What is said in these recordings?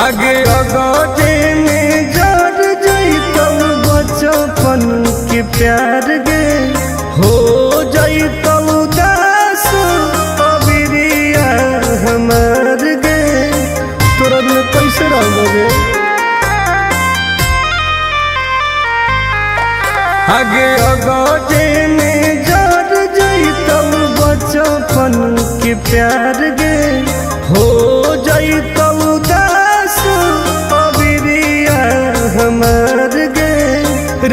आगे अगटे में जर जैतौ बचपन के प्यार गे हो जैतौ दास अबिरिया हमार गे तोरा में कैसे रहोगे। आगे अगटे में जर जैतौ बचपन के प्यार गे हो जैतौ दास अबिरिया हमार गे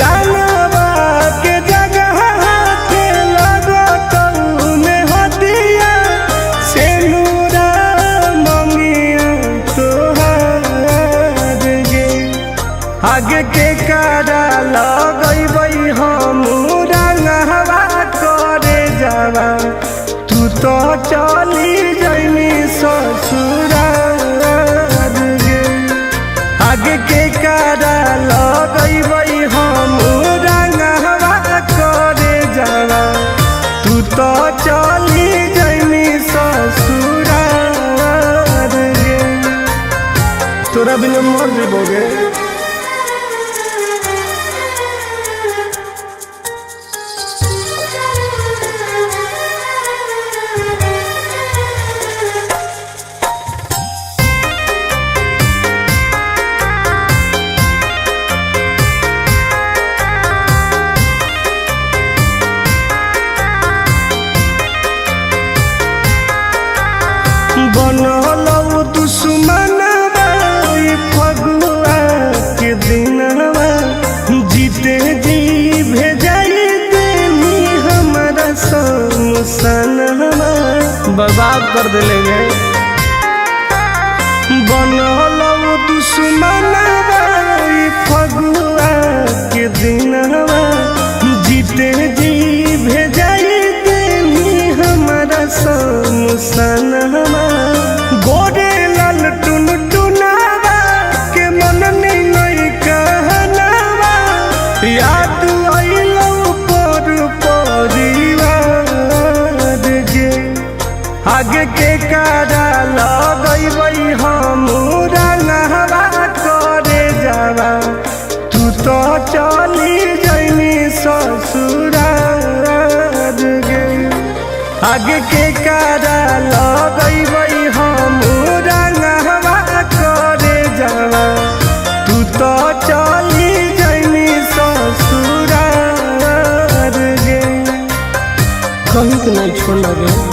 रानवा के जगह के लगतौ में हदिया से नूरा ममिया तोहार गे आगे के कारा लगैबै हम रंगवा करे जावा तू तो चली जैनी ससुराल गे आगे के कारा लगैबै हम रंगवा करे जावा तू तो चली जैनी ससुराल गे तोरा बिना मर जेबोगे। बनलौ दुश्मनवा फगुआ के दिनवा जीते जी भेजाई देनी हमारा समसनवा बर्बाद कर देले। बनलौ दुश्मनवा फगुआ के दिनवा जीते जी भेजाई देनी हमारा समसनवा गोरे लाल टुन टुनावा के मन नहीं कहनावा याद आइलौ पर परिवार गे आगे के कारा लगैबै हम रंगवा करे जावा तू तो चली जैनी ससुराल गे आगे के कारा लगैबै हम रंगवा करे जावा तू तो चली जैनी ससुराल गे कहीं तो नहीं छोड़ लगे।